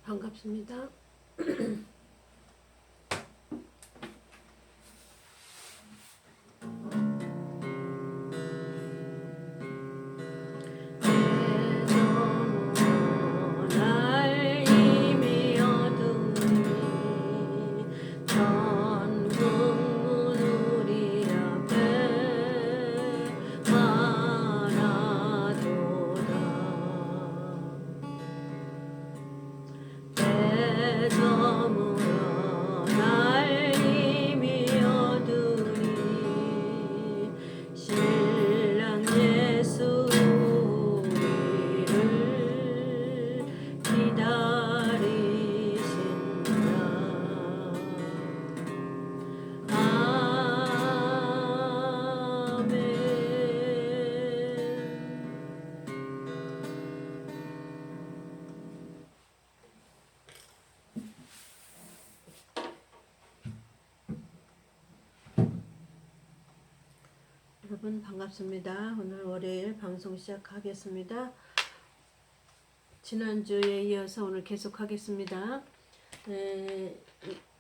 반갑습니다. 날 이미 어두니 전국문 우리 앞에 많아도다. 대저물어 날 이미 어두니 신랑 예수 우리를 기다리신다. 아멘. 여러분 반갑습니다. 오늘 월요일 방송 시작하겠습니다. 지난주에 이어서 오늘 계속하겠습니다.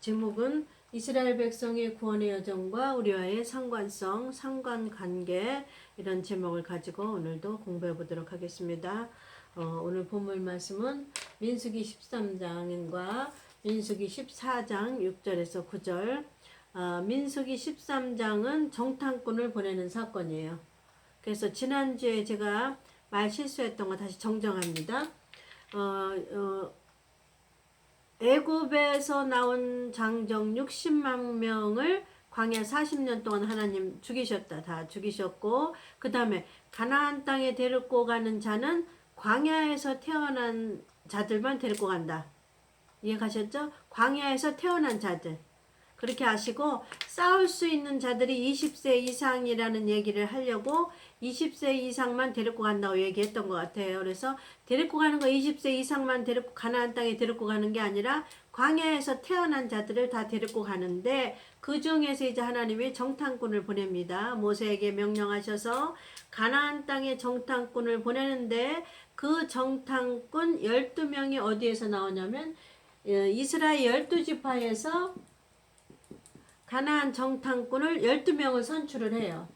제목은 이스라엘 백성의 구원의 여정과 우리와의 상관성, 상관관계, 이런 제목을 가지고 오늘도 공부해 보도록 하겠습니다. 오늘 본문 말씀은 민수기 13장과 민수기 14장 6절에서 9절. 민수기 13장은 정탐꾼을 보내는 사건이에요. 그래서 지난주에 제가 말 실수했던 거 다시 정정합니다. 애굽에서 나온 장정 60만 명을 광야 40년 동안 하나님 죽이셨다. 다 죽이셨고, 그 다음에 가나안 땅에 데리고 가는 자는 광야에서 태어난 자들만 데리고 간다. 이해가셨죠? 광야에서 태어난 자들. 그렇게 하시고, 싸울 수 있는 자들이 20세 이상이라는 얘기를 하려고 20세 이상만 데리고 간다고 얘기했던 것 같아요. 그래서 데리고 가는 거 20세 이상만 데리고 가나안 땅에 데리고 가는 게 아니라 광야에서 태어난 자들을 다 데리고 가는데, 그 중에서 이제 하나님이 정탐꾼을 보냅니다. 모세에게 명령하셔서 가나안 땅에 정탐꾼을 보내는데, 그 정탐꾼 12명이 어디에서 나오냐면 이스라엘 12지파에서 가나안 정탐꾼을 12명을 선출을 해요.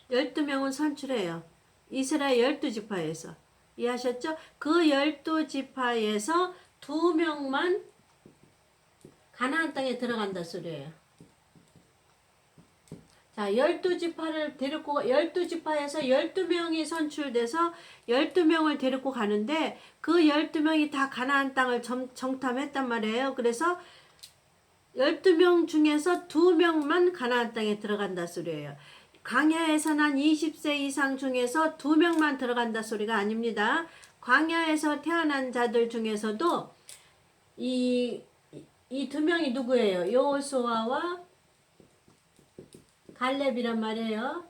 12명을 선출해요. 이스라엘 12지파에서. 이해하셨죠? 그 12지파에서 2명만 가나안 땅에 들어간다 소리예요. 자, 12지파를 데리고, 12지파에서 12명이 선출돼서 12명을 데리고 가는데, 그 12명이 다 가나안 땅을 정탐했단 말이에요. 그래서 12명 중에서 2명만 가나안 땅에 들어간다 소리예요. 광야에서 난 20세 이상 중에서 2명만 들어간다 소리가 아닙니다. 광야에서 태어난 자들 중에서도 이 2명이 누구예요? 여호수아와 갈렙이란 말이에요.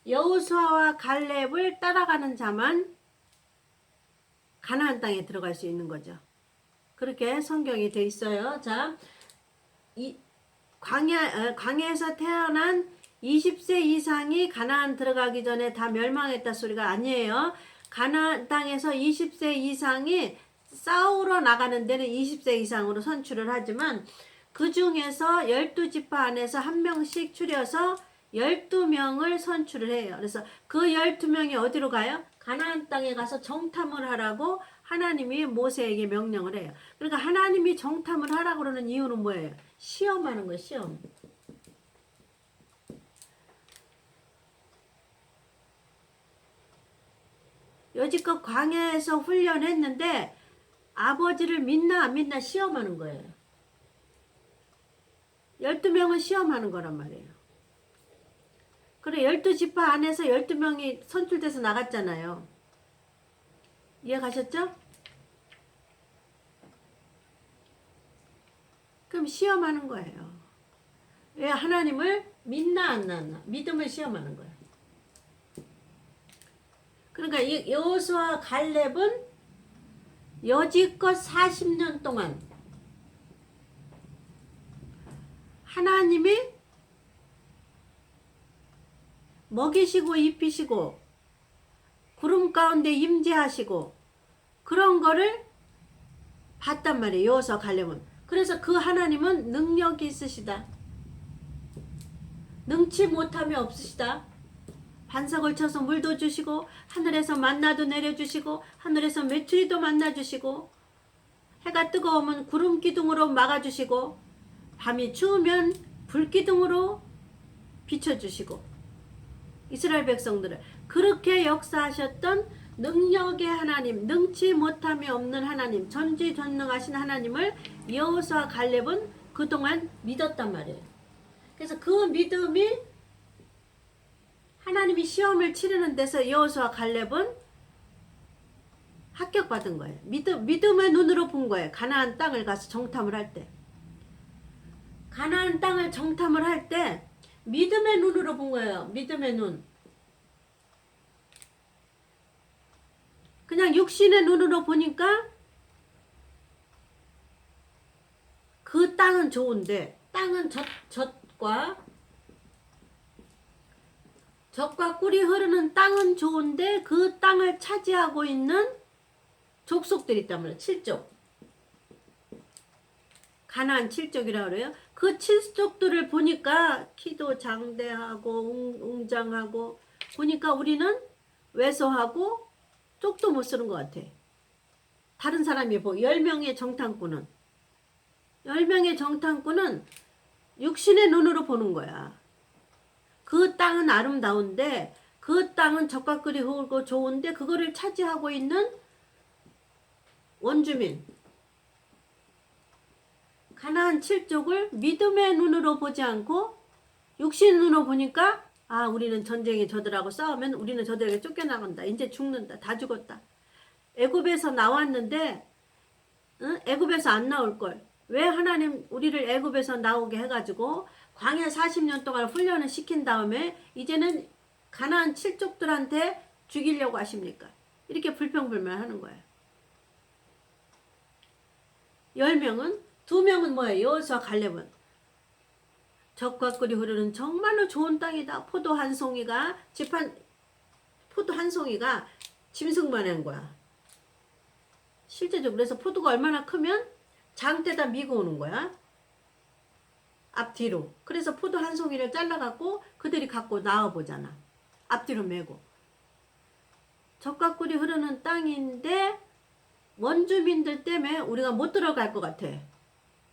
여호수아와 갈렙을 따라가는 자만 가나안 땅에 들어갈 수 있는 거죠. 그렇게 성경이 돼 있어요. 자, 광야에서 태어난 20세 이상이 가나안 들어가기 전에 다 멸망했다 소리가 아니에요. 가나안 땅에서 20세 이상이 싸우러 나가는 데는 20세 이상으로 선출을 하지만, 그 중에서 12지파 안에서 한 명씩 추려서 12명을 선출을 해요. 그래서 그 12명이 어디로 가요? 가나안 땅에 가서 정탐을 하라고 하나님이 모세에게 명령을 해요. 그러니까 하나님이 정탐을 하라고 그러는 이유는 뭐예요? 시험하는 거예요, 시험. 여지껏 광야에서 훈련했는데 아버지를 믿나 안 믿나 시험하는 거예요. 12명은 시험하는 거란 말이에요. 그래, 12지파 안에서 12명이 선출돼서 나갔잖아요. 이해 가셨죠? 그럼 시험하는 거예요. 왜? 하나님을 믿나 안 믿나? 믿음을 시험하는 거예요. 그러니까 이 여호수아 갈렙은 여지껏 40년 동안 하나님이 먹이시고 입히시고 구름 가운데 임재하시고 그런 거를 봤단 말이에요. 여호수아 갈렙은. 그래서 그 하나님은 능력이 있으시다. 능치 못함이 없으시다. 반석을 쳐서 물도 주시고 하늘에서 만나도 내려주시고 하늘에서 메추리도 만나주시고 해가 뜨거우면 구름 기둥으로 막아주시고 밤이 추우면 불 기둥으로 비춰주시고 이스라엘 백성들을 그렇게 역사하셨던 능력의 하나님, 능치 못함이 없는 하나님, 전지전능하신 하나님을 여호수아 갈렙은 그동안 믿었단 말이에요. 그래서 그 믿음이 하나님이 시험을 치르는 데서 여호수아 갈렙은 합격받은 거예요. 믿음의 눈으로 본 거예요. 가나안 땅을 가서 정탐을 할 때. 가나안 땅을 정탐을 할 때 믿음의 눈으로 본 거예요. 믿음의 눈. 그냥 육신의 눈으로 보니까 그 땅은 좋은데 땅은 젖과 꿀이 흐르는 땅은 좋은데 그 땅을 차지하고 있는 족속들이 있단 말이에요. 7족. 가나안 7족이라고 그래요. 그 7족들을 보니까 키도 장대하고 웅장하고 보니까 우리는 왜소하고 쪽도 못 쓰는 것 같아. 다른 사람이 10명의 정탐꾼은 10명의 정탐꾼은 육신의 눈으로 보는 거야. 그 땅은 아름다운데 그 땅은 젖과 꿀이 흐르고 좋은데 그거를 차지하고 있는 원주민 가나안 7족을 믿음의 눈으로 보지 않고 육신의 눈으로 보니까 아 우리는 전쟁에 저들하고 싸우면 우리는 저들에게 쫓겨나간다. 이제 죽는다. 다 죽었다. 애굽에서 나왔는데 애굽에서 안 나올걸. 왜 하나님 우리를 애굽에서 나오게 해가지고 광야 40년 동안 훈련을 시킨 다음에 이제는 가나안 7족들한테 죽이려고 하십니까? 이렇게 불평불만하는 거예요. 10명은 2명은 뭐예요? 여호수아 갈렙은 젖과 꿀이 흐르는 정말로 좋은 땅이다. 포도 한 송이가 짐승만한 거야. 실제적으로 그래서 포도가 얼마나 크면 장대다 미고 오는 거야. 앞뒤로. 그래서 포도 한 송이를 잘라갖고 그들이 갖고 나와보잖아. 앞뒤로 메고. 젖과 꿀이 흐르는 땅인데 원주민들 때문에 우리가 못 들어갈 것 같아.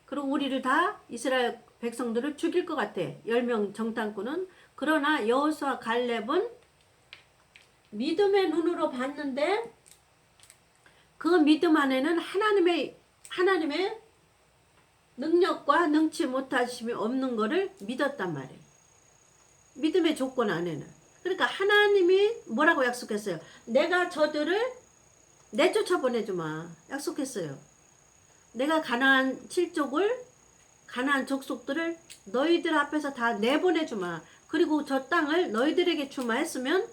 그리고 우리를 다 이스라엘 백성들을 죽일 것 같아. 10명 정탐꾼은. 그러나 여호수아 갈렙은 믿음의 눈으로 봤는데 그 믿음 안에는 하나님의 능력과 능치 못하심이 없는 것을 믿었단 말이에요. 믿음의 조건 안에는. 그러니까 하나님이 뭐라고 약속했어요? 내가 저들을 내쫓아 보내주마. 약속했어요. 내가 가나안 7족을 가나안 족속들을 너희들 앞에서 다 내보내주마. 그리고 저 땅을 너희들에게 주마 했으면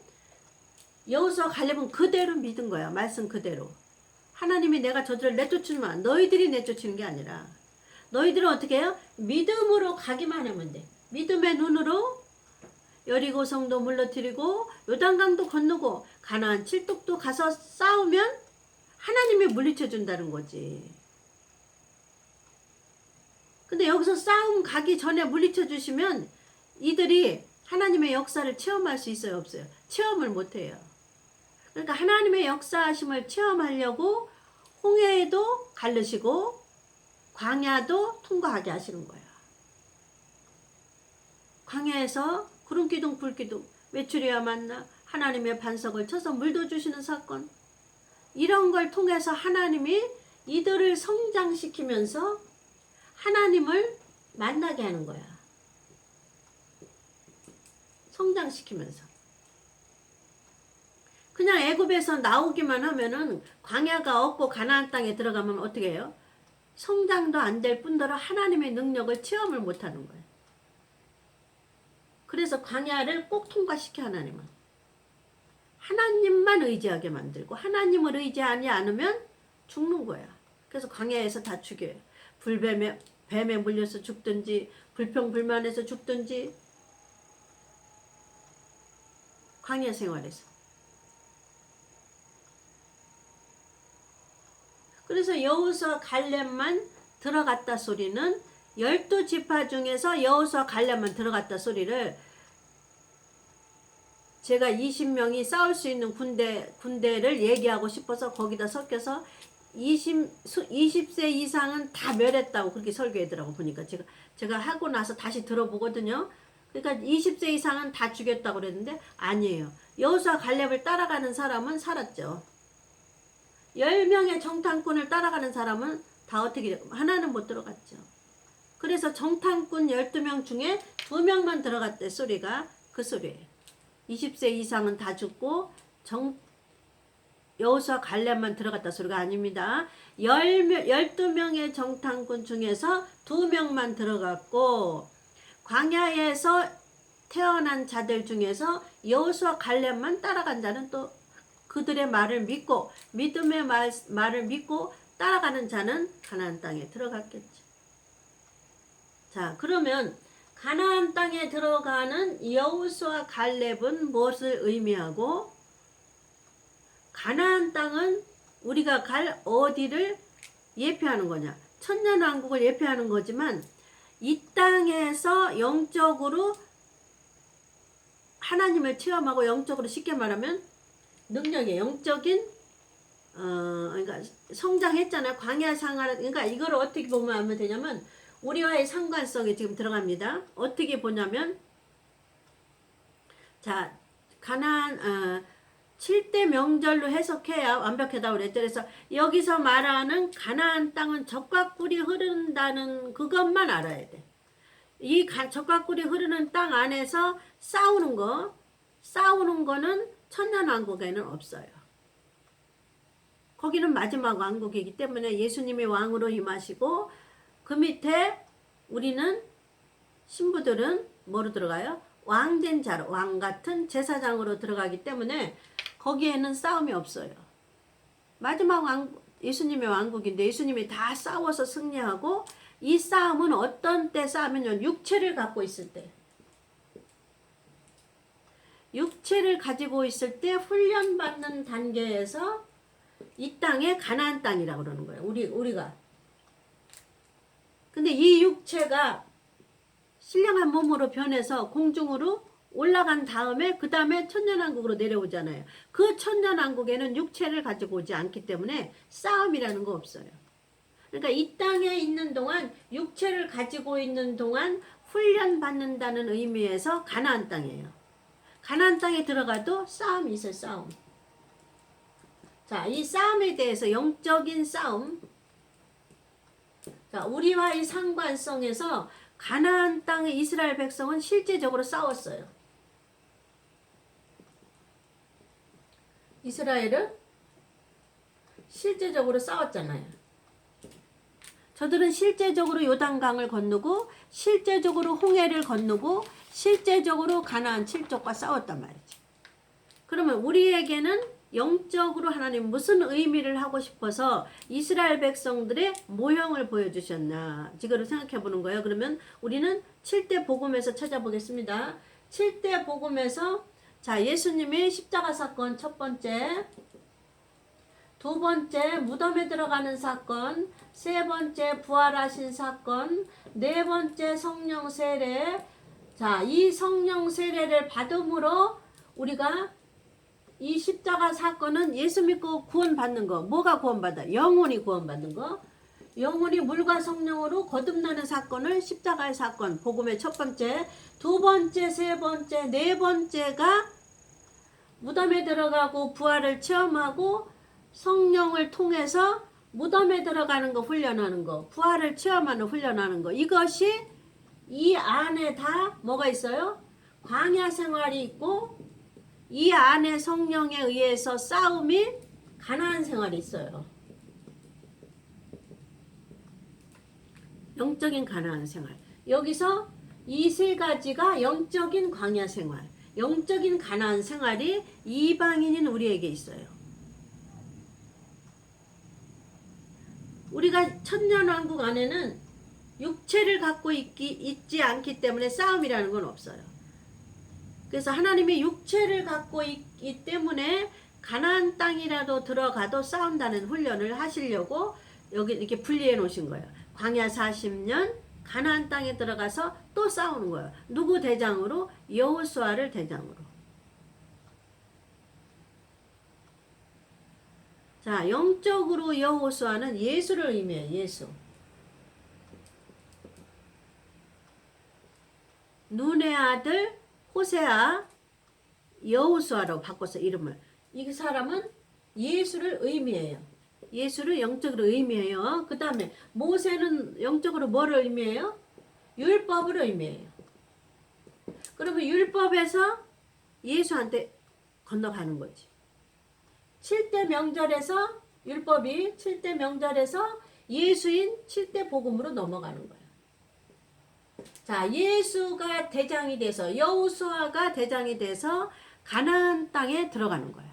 여호수아 갈렙은 그대로 믿은 거야. 말씀 그대로. 하나님이 내가 저들을 내쫓으마. 너희들이 내쫓는 게 아니라 너희들은 어떻게 해요? 믿음으로 가기만 하면 돼. 믿음의 눈으로 여리고성도 물러뜨리고 요단강도 건너고 가나안 7족도 가서 싸우면 하나님이 물리쳐 준다는 거지. 근데 여기서 싸움 가기 전에 물리쳐 주시면 이들이 하나님의 역사를 체험할 수 있어요? 없어요? 체험을 못 해요. 그러니까 하나님의 역사하심을 체험하려고 홍해도 가르시고 광야도 통과하게 하시는 거예요. 광야에서 구름기둥 불기둥 메추리와 만나 하나님의 반석을 쳐서 물도 주시는 사건, 이런 걸 통해서 하나님이 이들을 성장시키면서 하나님을 만나게 하는 거야. 성장시키면서. 그냥 애굽에서 나오기만 하면은 광야가 없고 가나안 땅에 들어가면 어떻게 해요? 성장도 안 될 뿐더러 하나님의 능력을 체험을 못하는 거예요. 그래서 광야를 꼭 통과시켜. 하나님만 의지하게 만들고 하나님을 의지하지 않으면 죽는 거야. 그래서 광야에서 다 죽여요. 뱀에 물려서 죽든지 불평불만해서 죽든지 광야 생활에서. 그래서 여호수아 갈렙만 들어갔다 소리는 12지파 중에서 여호수아 갈렙만 들어갔다 소리를 제가 20명이 싸울 수 있는 군대를 얘기하고 싶어서 거기다 섞여서 20세 이상은 다 멸했다고 그렇게 설교하더라고. 보니까 제가 하고 나서 다시 들어보거든요. 그러니까 20세 이상은 다 죽였다고 그랬는데 아니에요. 여호수아 갈렙을 따라가는 사람은 살았죠. 10명의 정탐꾼을 따라가는 사람은 다 어떻게 하나는 못 들어갔죠. 그래서 정탐꾼 12명 중에 2명만 들어갔대. 소리가 그 소리예요. 20세 이상은 다 죽고 여호수아 갈렙만 들어갔다 소리가 아닙니다. 12명의 정탐꾼 중에서 2명만 들어갔고 광야에서 태어난 자들 중에서 여호수아 갈렙만 따라간 자는 또 그들의 말을 믿고 믿음의 말을 믿고 따라가는 자는 가나안 땅에 들어갔겠죠. 자, 그러면 가나안 땅에 들어가는 여호수아 갈렙은 무엇을 의미하고 가나안 땅은 우리가 갈 어디를 예표하는 거냐? 천년왕국을 예표하는 거지만 이 땅에서 영적으로 하나님을 체험하고 영적으로 쉽게 말하면 능력의 영적인 그러니까 성장했잖아요. 광야 생활. 그러니까 이걸 어떻게 보면 하면 되냐면 우리와의 상관성이 지금 들어갑니다. 어떻게 보냐면 자, 가나안 7대 명절로 해석해야 완벽하다고 그랬죠. 그래서 여기서 말하는 가나안 땅은 젖과 꿀이 흐른다는 그것만 알아야 돼. 이 젖과 꿀이 흐르는 땅 안에서 싸우는 거는 천년왕국에는 없어요. 거기는 마지막 왕국이기 때문에 예수님이 왕으로 임하시고 그 밑에 우리는 신부들은 뭐로 들어가요? 왕된 자로, 왕 같은 제사장으로 들어가기 때문에 거기에는 싸움이 없어요. 마지막 예수님의 왕국인데 예수님이 다 싸워서 승리하고 이 싸움은 어떤 때 싸우면요. 육체를 갖고 있을 때. 육체를 가지고 있을 때 훈련받는 단계에서 이 땅에 가나안 땅이라고 그러는 거예요. 우리가. 근데 이 육체가 신령한 몸으로 변해서 공중으로 올라간 다음에 그 다음에 천년왕국으로 내려오잖아요. 그 천년왕국에는 육체를 가지고 오지 않기 때문에 싸움이라는 거 없어요. 그러니까 이 땅에 있는 동안 육체를 가지고 있는 동안 훈련받는다는 의미에서 가나안 땅이에요. 가나안 땅에 들어가도 싸움이 있어요. 싸움. 자, 이 싸움에 대해서 영적인 싸움. 자, 우리와의 상관성에서 가나안 땅의 이스라엘 백성은 실제적으로 싸웠어요. 이스라엘은 실제적으로 싸웠잖아요. 저들은 실제적으로 요단강을 건너고 실제적으로 홍해를 건너고 실제적으로 가나안 7족과 싸웠단 말이죠. 그러면 우리에게는 영적으로 하나님 무슨 의미를 하고 싶어서 이스라엘 백성들의 모형을 보여주셨나 지금으로 생각해 보는 거예요. 그러면 우리는 7대 복음에서 찾아보겠습니다. 7대 복음에서 자, 예수님의 십자가 사건 첫 번째, 두 번째 무덤에 들어가는 사건, 세 번째 부활하신 사건, 네 번째 성령 세례. 자, 이 성령 세례를 받음으로 우리가 이 십자가 사건은 예수 믿고 구원받는 거. 뭐가 구원받아? 영혼이 구원받는 거. 영혼이 물과 성령으로 거듭나는 사건을 십자가의 사건, 복음의 첫 번째, 두 번째, 세 번째, 네 번째가 무덤에 들어가고 부활을 체험하고 성령을 통해서 무덤에 들어가는 거 훈련하는 거, 부활을 체험하는 훈련하는 거. 이것이 이 안에 다 뭐가 있어요? 광야 생활이 있고 이 안에 성령에 의해서 싸움이 가나안 생활이 있어요. 영적인 가나안 생활. 여기서 이 세 가지가 영적인 광야 생활, 영적인 가나안 생활이 이방인인 우리에게 있어요. 우리가 천년왕국 안에는 육체를 갖고 있지 않기 때문에 싸움이라는 건 없어요. 그래서 하나님이 육체를 갖고 있기 때문에 가나안 땅이라도 들어가도 싸운다는 훈련을 하시려고 여기 이렇게 분리해 놓으신 거예요. 광야 40년 가나안 땅에 들어가서 또 싸우는 거예요. 누구 대장으로? 여호수아를 대장으로. 자, 영적으로 여호수아는 예수를 의미해요. 예수. 눈의 아들 호세아 여호수아로 바꿔서 이름을. 이 사람은 예수를 의미해요. 예수를 영적으로 의미해요. 그 다음에 모세는 영적으로 뭐를 의미해요? 율법을 의미해요. 그러면 율법에서 예수한테 건너가는 거지. 7대 명절에서 율법이 7대 명절에서 예수인 7대 복음으로 넘어가는 거예요. 자, 예수가 대장이 돼서 여호수아가 대장이 돼서 가나안 땅에 들어가는 거예요.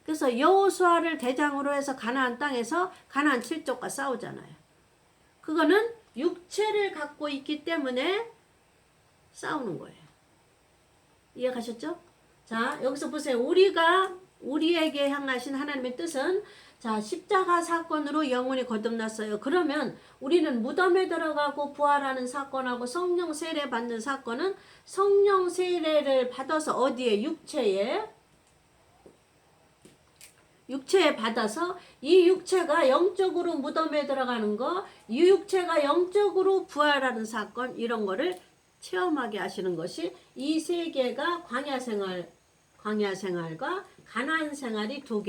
그래서 여호수아를 대장으로 해서 가나안 땅에서 가나안 7족과 싸우잖아요. 그거는 육체를 갖고 있기 때문에 싸우는 거예요. 이해가셨죠? 자, 여기서 보세요. 우리에게 향하신 하나님의 뜻은 자, 십자가 사건으로 영혼이 거듭났어요. 그러면 우리는 무덤에 들어가고 부활하는 사건하고 성령 세례 받는 사건은 성령 세례를 받아서 어디에? 육체에 받아서 이 육체가 영적으로 무덤에 들어가는 거, 이 육체가 영적으로 부활하는 사건, 이런 거를 체험하게 하시는 것이 이 세 개가 광야 생활과 가나안 생활이 두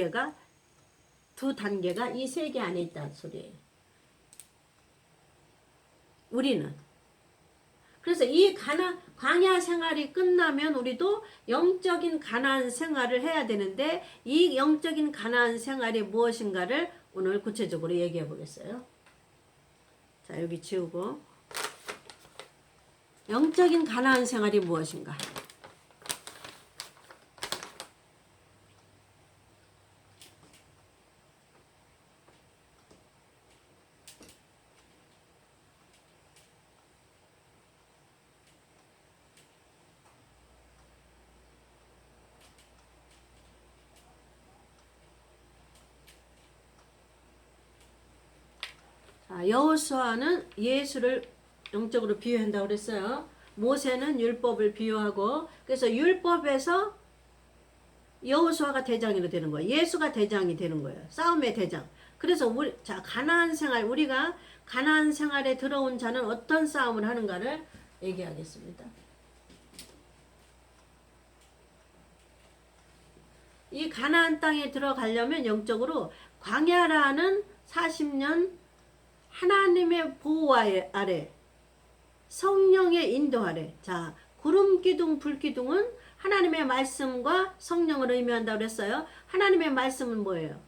단계가 이 세 개 안에 있다는 소리예요. 우리는. 그래서 이 광야 생활이 끝나면 우리도 영적인 가나안 생활을 해야 되는데 이 영적인 가나안 생활이 무엇인가를 오늘 구체적으로 얘기해 보겠어요. 자, 여기 지우고. 영적인 가나안 생활이 무엇인가? 여호수아는 예수를 영적으로 비유한다고 그랬어요. 모세는 율법을 비유하고, 그래서 율법에서 여호수아가 대장이 되는 거예요. 예수가 대장이 되는 거예요. 싸움의 대장. 그래서 가나안 생활, 우리가 가나안 생활에 들어온 자는 어떤 싸움을 하는가를 얘기하겠습니다. 이 가나안 땅에 들어가려면 영적으로 광야라는 40년 하나님의 보호 아래, 성령의 인도 아래. 자, 구름 기둥, 불 기둥은 하나님의 말씀과 성령을 의미한다고 그랬어요. 하나님의 말씀은 뭐예요?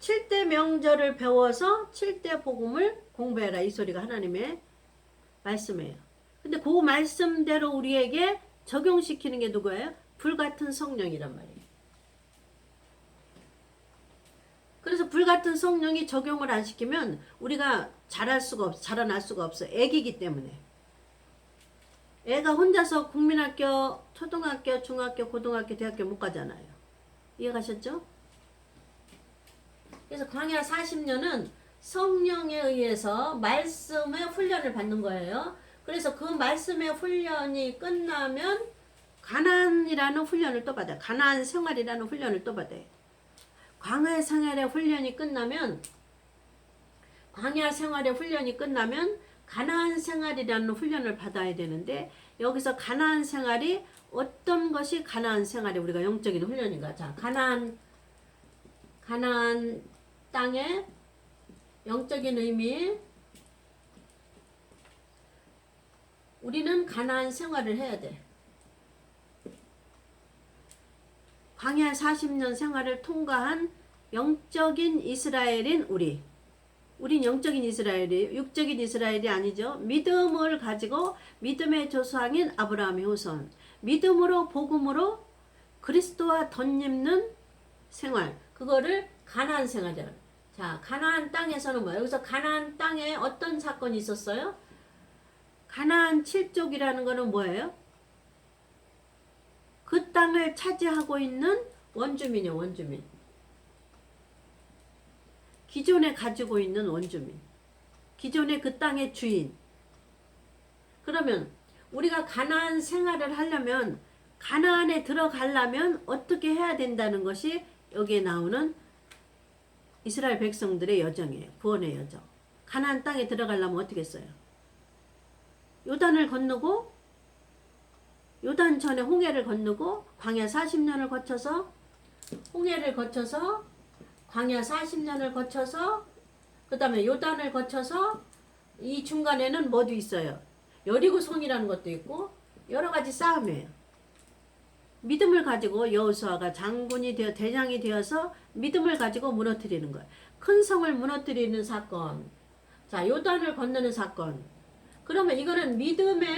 7대 명절을 배워서 7대 복음을 공부해라. 이 소리가 하나님의 말씀이에요. 근데 그 말씀대로 우리에게 적용시키는 게 누구예요? 불같은 성령이란 말이에요. 그래서 불같은 성령이 적용을 안 시키면 우리가 자랄 수가 없어. 자라날 수가 없어. 애기기 때문에. 애가 혼자서 국민학교, 초등학교, 중학교, 고등학교, 대학교 못 가잖아요. 이해가셨죠? 그래서 광야 40년은 성령에 의해서 말씀의 훈련을 받는 거예요. 그래서 그 말씀의 훈련이 끝나면 가나안이라는 훈련을 또 받아요. 가나안 생활이라는 훈련을 또 받아요. 광야 생활의 훈련이 끝나면 가나안 생활이라는 훈련을 받아야 되는데 여기서 가나안 생활이 어떤 것이 가나안 생활이 우리가 영적인 훈련인가? 자, 가나안 땅의 영적인 의미, 우리는 가나안 생활을 해야 돼. 광야 40년 생활을 통과한 영적인 이스라엘인 우린 영적인 이스라엘이에요. 육적인 이스라엘이 아니죠. 믿음을 가지고 믿음의 조상인 아브라함의 후손, 믿음으로 복음으로 그리스도와 덧입는 생활, 그거를 가나안 생활이에요. 자, 가나안 땅에서는 뭐예요? 여기서 가나안 땅에 어떤 사건이 있었어요? 가나안 7족이라는 거는 뭐예요? 그 땅을 차지하고 있는 원주민이요, 원주민. 기존에 가지고 있는 원주민. 기존에 그 땅의 주인. 그러면 우리가 가나안 생활을 하려면, 가나안에 들어가려면 어떻게 해야 된다는 것이 여기에 나오는 이스라엘 백성들의 여정이에요. 구원의 여정. 가나안 땅에 들어가려면 어떻게 했어요? 요단을 건너고, 요단 전에 홍해를 건너고, 광야 40년을 거쳐서, 홍해를 거쳐서, 광야 40년을 거쳐서, 그 다음에 요단을 거쳐서, 이 중간에는 뭐도 있어요? 여리고성이라는 것도 있고, 여러 가지 싸움이에요. 믿음을 가지고 여호수아가 장군이 되어 대장이 되어서 믿음을 가지고 무너뜨리는 거예요. 큰 성을 무너뜨리는 사건. 자, 요단을 건너는 사건. 그러면 이거는 믿음이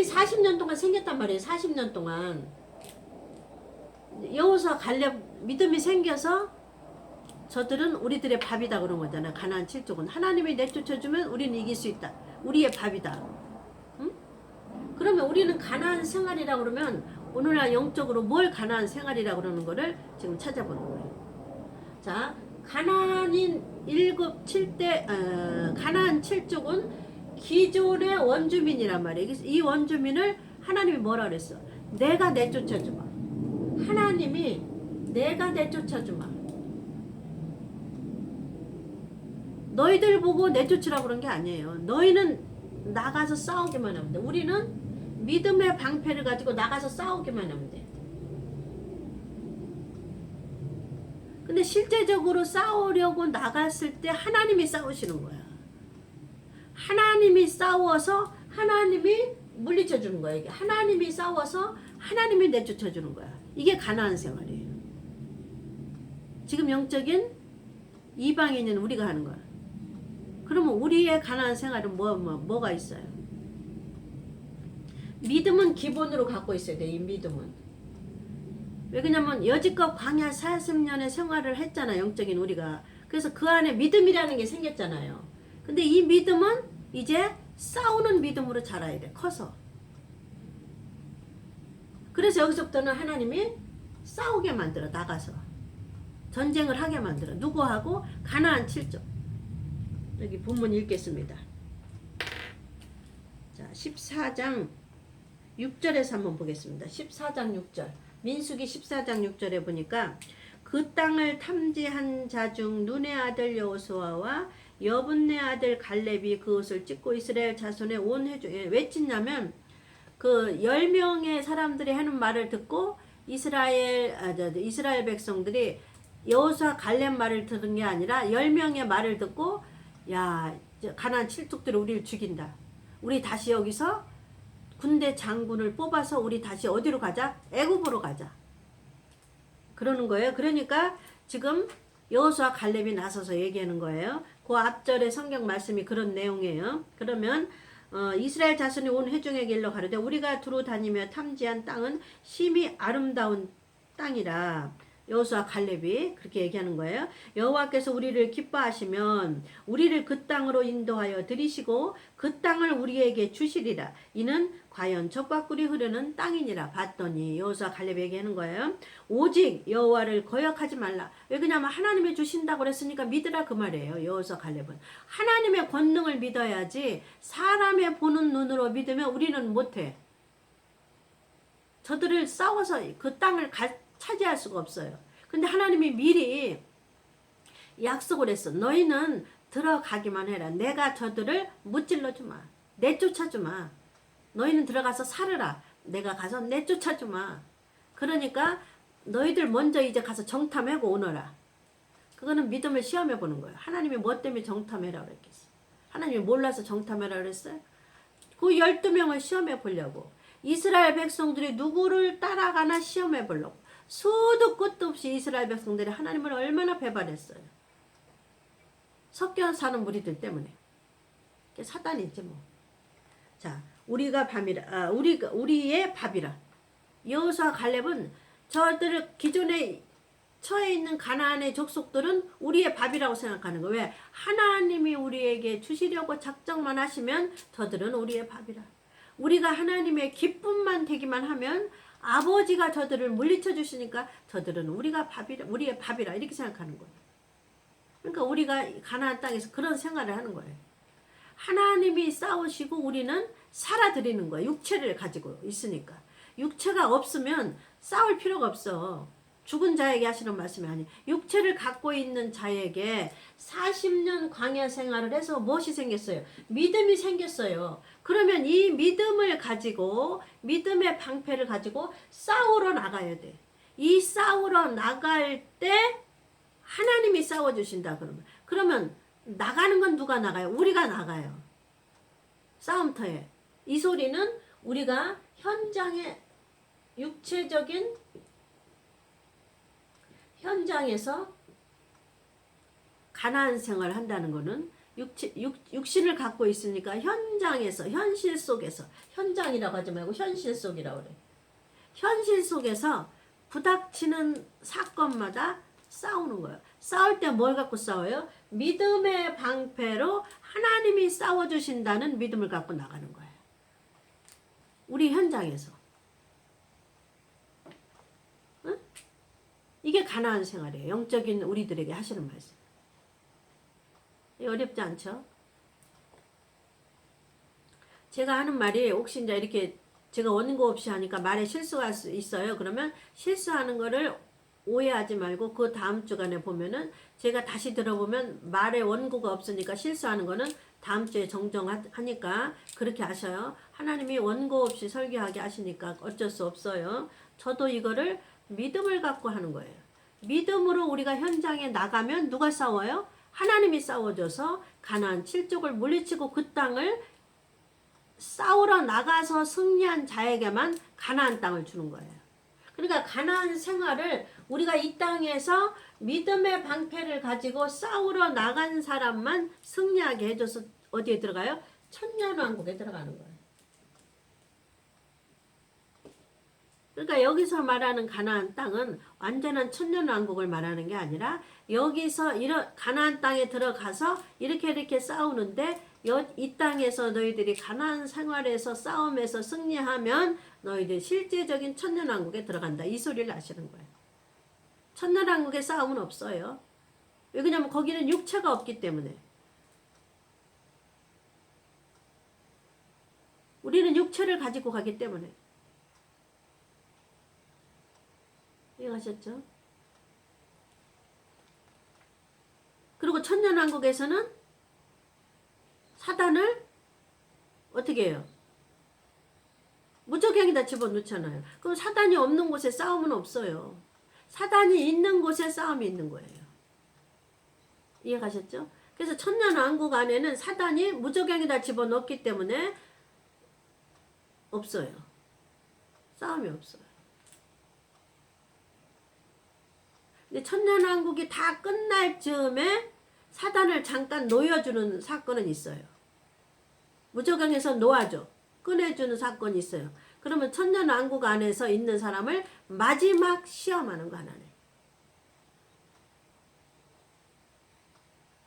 40년 동안 생겼단 말이에요. 40년 동안. 여호수아 갈렙 믿음이 생겨서 저들은 우리들의 밥이다 그런 거잖아요. 가나안 7족은. 하나님이 내쫓아주면 우리는 이길 수 있다. 우리의 밥이다. 응? 그러면 우리는 가나안 생활이라고 그러면 오늘날 영적으로 뭘 가나안 생활이라고 그러는 거를 지금 찾아보는 거예요. 자, 가나안인 7대 가나안 7족은 기존의 원주민이란 말이에요. 이 원주민을 하나님이 뭐라 그랬어? 내가 내쫓아주마. 하나님이 내가 내쫓아주마. 너희들 보고 내쫓으라고 그런 게 아니에요. 너희는 나가서 싸우기만 하면 돼. 우리는 믿음의 방패를 가지고 나가서 싸우기만 하면 돼. 근데 실제적으로 싸우려고 나갔을 때 하나님이 싸우시는 거야. 하나님이 싸워서 하나님이 물리쳐 주는 거야. 이게 하나님이 싸워서 하나님이 내쫓아 주는 거야. 이게 가나안 생활이에요. 지금 영적인 이방인은 우리가 하는 거야. 그러면 우리의 가나안 생활은 뭐가 있어요? 믿음은 기본으로 갖고 있어야 돼. 이 믿음은. 왜 그러냐면 여지껏 광야 40년의 생활을 했잖아. 영적인 우리가. 그래서 그 안에 믿음이라는 게 생겼잖아요. 근데 이 믿음은 이제 싸우는 믿음으로 자라야 돼. 커서. 그래서 여기서부터는 하나님이 싸우게 만들어. 나가서. 전쟁을 하게 만들어. 누구하고? 가나안 7족. 여기 본문 읽겠습니다. 자, 14장 6절에서 한번 보겠습니다. 14장 6절. 민수기 14장 6절에 보니까 그 땅을 탐지한 자 중 눈의 아들 여호수아와 여분네 아들 갈렙이 그것을 찍고 이스라엘 자손의 온 회중에 왜 찍냐면 그 10명의 사람들이 하는 말을 듣고 이스라엘 백성들이 여호수아 갈렙 말을 들은 게 아니라 10명의 말을 듣고 야, 가나안 7족들이 우리를 죽인다. 우리 다시 여기서 군대 장군을 뽑아서 우리 다시 어디로 가자? 애굽으로 가자. 그러는 거예요. 그러니까 지금 여호수아 갈렙이 나서서 얘기하는 거예요. 그 앞절의 성경 말씀이 그런 내용이에요. 그러면 이스라엘 자손이 온 회중에게 일러 가로되 우리가 두루 다니며 탐지한 땅은 심히 아름다운 땅이라. 여호수아 갈렙이 그렇게 얘기하는 거예요. 여호와께서 우리를 기뻐하시면 우리를 그 땅으로 인도하여 들이시고 그 땅을 우리에게 주시리라. 이는 과연 젖과 꿀이 흐르는 땅이니라. 봤더니 여호수아 갈렙이 얘기하는 거예요. 오직 여호와를 거역하지 말라. 왜 그러냐면 하나님이 주신다고 그랬으니까 믿으라 그 말이에요. 여호수아 갈렙은 하나님의 권능을 믿어야지 사람의 보는 눈으로 믿으면 우리는 못해. 저들을 싸워서 그 땅을 차지할 수가 없어요. 근데 하나님이 미리 약속을 했어. 너희는 들어가기만 해라. 내가 저들을 무찔러 주마. 내쫓아 주마. 너희는 들어가서 살으라. 내가 가서 내쫓아 주마. 그러니까 너희들 먼저 이제 가서 정탐하고 오너라. 그거는 믿음을 시험해 보는 거예요. 하나님이 뭐 때문에 정탐해라 그랬겠어? 하나님이 몰라서 정탐해라 그랬어요? 그 12명을 시험해 보려고. 이스라엘 백성들이 누구를 따라가나 시험해 보려고. 수도 끝도 없이 이스라엘 백성들이 하나님을 얼마나 배반했어요. 섞여 사는 무리들 때문에. 사단이지 뭐. 자, 우리가 밤이라, 우리의 밥이라. 여호수아 갈렙은 저들 기존에 처해 있는 가나안의 족속들은 우리의 밥이라고 생각하는 거예요. 왜? 하나님이 우리에게 주시려고 작정만 하시면 저들은 우리의 밥이라. 우리가 하나님의 기쁨만 되기만 하면 아버지가 저들을 물리쳐 주시니까 저들은 우리의 밥이라 이렇게 생각하는 거예요. 그러니까 우리가 가나안 땅에서 그런 생활을 하는 거예요. 하나님이 싸우시고 우리는 살아드리는 거예요. 육체를 가지고 있으니까. 육체가 없으면 싸울 필요가 없어. 죽은 자에게 하시는 말씀이 아니에요. 육체를 갖고 있는 자에게 40년 광야 생활을 해서 무엇이 생겼어요? 믿음이 생겼어요. 그러면 이 믿음을 가지고, 믿음의 방패를 가지고 싸우러 나가야 돼. 이 싸우러 나갈 때 하나님이 싸워주신다 그러면 나가는 건 누가 나가요? 우리가 나가요. 싸움터에. 이 소리는 우리가 현장에 육체적인 현장에서 가나안 생활을 한다는 거는 육신을 갖고 있으니까 현장에서, 현실 속에서, 현장이라고 하지 말고 현실 속이라고 그래. 현실 속에서 부닥치는 사건마다 싸우는 거예요. 싸울 때 뭘 갖고 싸워요? 믿음의 방패로 하나님이 싸워주신다는 믿음을 갖고 나가는 거예요. 우리 현장에서. 응? 이게 가나안 생활이에요. 영적인 우리들에게 하시는 말씀. 어렵지 않죠? 제가 하는 말이 혹시 이제 이렇게 제가 원고 없이 하니까 말에 실수가 있어요. 그러면 실수하는 거를 오해하지 말고 그 다음 주간에 보면은 제가 다시 들어보면 말에 원고가 없으니까 실수하는 거는 다음 주에 정정하니까 그렇게 하셔요. 하나님이 원고 없이 설교하게 하시니까 어쩔 수 없어요. 저도 이거를 믿음을 갖고 하는 거예요. 믿음으로 우리가 현장에 나가면 누가 싸워요? 하나님이 싸워줘서 가나안 7족을 물리치고 그 땅을 싸우러 나가서 승리한 자에게만 가나안 땅을 주는 거예요. 그러니까 가나안 생활을 우리가 이 땅에서 믿음의 방패를 가지고 싸우러 나간 사람만 승리하게 해줘서 어디에 들어가요? 천년왕국에 들어가는 거예요. 그러니까 여기서 말하는 가나안 땅은 완전한 천년왕국을 말하는 게 아니라 여기서 이런 가나안 땅에 들어가서 이렇게 싸우는데 이 땅에서 너희들이 가나안 생활에서 싸움에서 승리하면 너희들 실제적인 천년왕국에 들어간다. 이 소리를 하시는 거예요. 천년왕국에 싸움은 없어요. 왜냐면 거기는 육체가 없기 때문에. 우리는 육체를 가지고 가기 때문에. 이해하셨죠? 그리고 천년왕국에서는 사단을 어떻게 해요? 무적행에다 집어넣잖아요. 그럼 사단이 없는 곳에 싸움은 없어요. 사단이 있는 곳에 싸움이 있는 거예요. 이해가셨죠? 그래서 천년왕국 안에는 사단이 무적행에다 집어넣기 때문에 없어요. 싸움이 없어요. 근데 천년왕국이 다 끝날 즈음에 사단을 잠깐 놓여주는 사건은 있어요. 무적행에서 놓아줘. 꺼내주는 사건이 있어요. 그러면 천년왕국 안에서 있는 사람을 마지막 시험하는 거 하나네.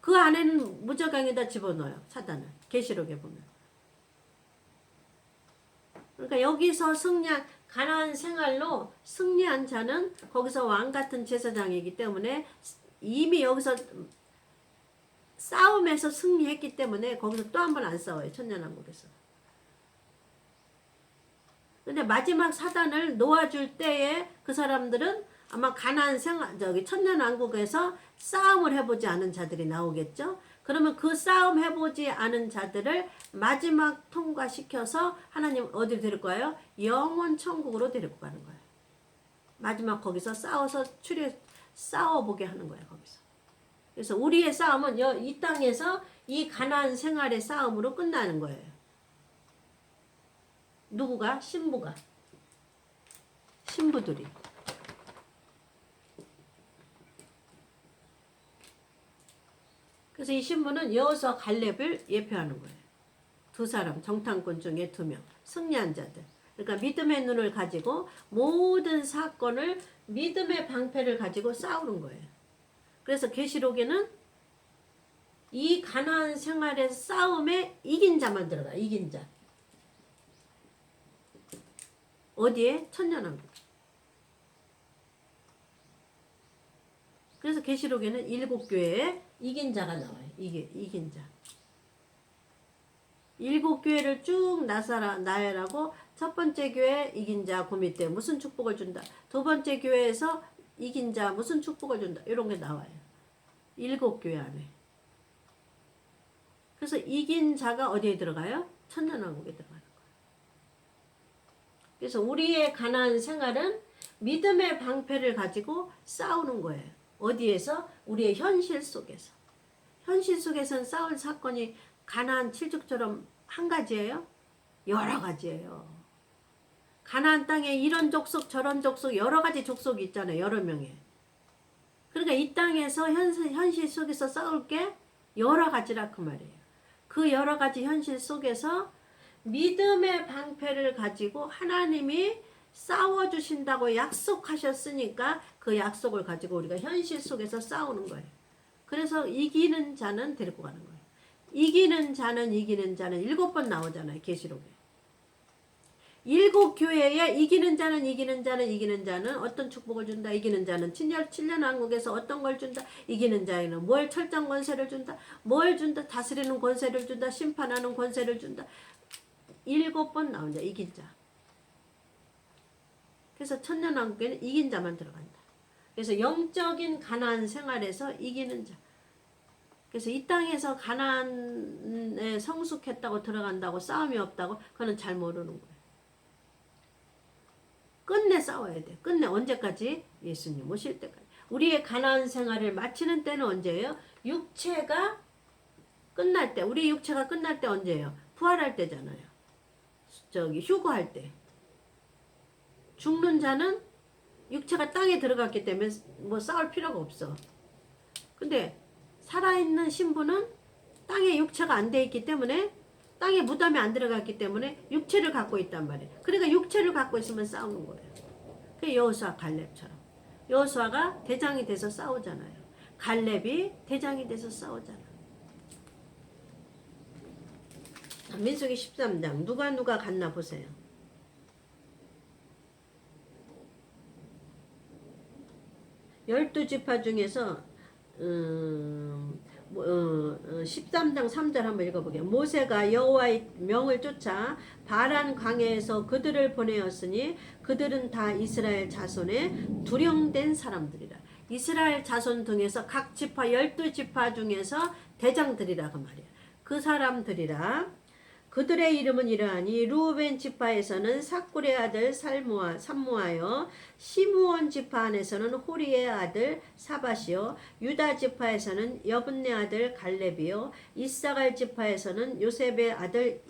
그 안에는 무적행에다 집어넣어요. 사단을. 계시록에 보면. 그러니까 여기서 승리한 가나안 생활로 승리한 자는 거기서 왕같은 제사장이기 때문에 이미 여기서 싸움에서 승리했기 때문에 거기서 또 한 번 안 싸워요. 천년왕국에서. 근데 마지막 사단을 놓아줄 때에 그 사람들은 아마 가나안 생활 천년왕국에서 싸움을 해보지 않은 자들이 나오겠죠. 그러면 그 싸움 해보지 않은 자들을 마지막 통과시켜서 하나님 어디로 데리고 가요? 영원 천국으로 데리고 가는 거예요. 마지막 거기서 싸워보게 하는 거예요. 거기서. 그래서 우리의 싸움은 이 땅에서 이 가나안 생활의 싸움으로 끝나는 거예요. 누구가? 신부들이. 그래서 이 신부는 여호수아 갈렙을 예표하는 거예요. 두 사람, 정탐꾼 중에 2명, 승리한 자들. 그러니까 믿음의 눈을 가지고 모든 사건을 믿음의 방패를 가지고 싸우는 거예요. 그래서 계시록에는 이 가나안 생활의 싸움에 이긴 자만 들어가. 이긴 자. 어디에? 천년왕국. 그래서 계시록에는 7교회에 이긴 자가 나와요. 이긴 자. 7교회를 쭉 나열하고 첫 번째 교회 이긴 자 구미 때 무슨 축복을 준다. 두 번째 교회에서 이긴 자 무슨 축복을 준다. 이런 게 나와요. 7교회 안에. 그래서 이긴 자가 어디에 들어가요? 천년왕국에 들어가는 거예요. 그래서 우리의 가나안 생활은 믿음의 방패를 가지고 싸우는 거예요. 어디에서? 우리의 현실 속에서. 현실 속에서는 싸울 사건이 가나안 7족처럼 한 가지예요? 여러 가지예요. 가나안 땅에 이런 족속 저런 족속 여러 가지 족속이 있잖아요. 여러 명의. 그러니까 이 땅에서 현실 속에서 싸울 게 여러 가지라 그 말이에요. 그 여러 가지 현실 속에서 믿음의 방패를 가지고 하나님이 싸워주신다고 약속하셨으니까 그 약속을 가지고 우리가 현실 속에서 싸우는 거예요. 그래서 이기는 자는 데리고 가는 거예요. 이기는 자는 7번 나오잖아요. 계시록에. 7교회에 이기는 자는 어떤 축복을 준다. 이기는 자는 7년 왕국에서 어떤 걸 준다. 이기는 자에는 뭘 철장 권세를 준다. 뭘 준다. 다스리는 권세를 준다. 심판하는 권세를 준다. 7번 나온다. 이긴 자. 그래서 천년왕국에는 이긴 자만 들어간다. 그래서 영적인 가나안 생활에서 이기는 자. 그래서 이 땅에서 가나안에 성숙했다고 들어간다고 싸움이 없다고 그거는 잘 모르는 거예요. 끝내 싸워야 돼. 끝내 언제까지? 예수님 오실 때까지. 우리의 가나안 생활을 마치는 때는 언제예요? 육체가 끝날 때. 우리 육체가 끝날 때 언제예요? 부활할 때잖아요. 휴거할 때. 죽는 자는 육체가 땅에 들어갔기 때문에 뭐 싸울 필요가 없어. 근데 살아있는 신부는 땅에 육체가 안 돼 있기 때문에 땅에 무덤에 안 들어갔기 때문에 육체를 갖고 있단 말이에요. 그러니까 육체를 갖고 있으면 싸우는 거예요. 그 여호수아 갈렙처럼. 여호수아가 대장이 돼서 싸우잖아요. 갈렙이 대장이 돼서 싸우잖아. 민수기 13장 누가 갔나 보세요. 열두 지파 중에서 13장 3절 한번 읽어보게요. 모세가 여호와의 명을 쫓아 바란 광야에서 그들을 보내었으니 그들은 다 이스라엘 자손의 두령된 사람들이라. 이스라엘 자손 중에서 각 지파 12지파 중에서 대장들이라 그 말이야. 그 사람들이라. 그들의 이름은 이러하니 루벤 지파에서는 사꿀의 아들 삼무하여 시므온 지파 안에서는 호리의 아들 사밧이요 유다 지파에서는 여분네 아들 갈렙이요 이사갈 지파에서는 요셉의 아들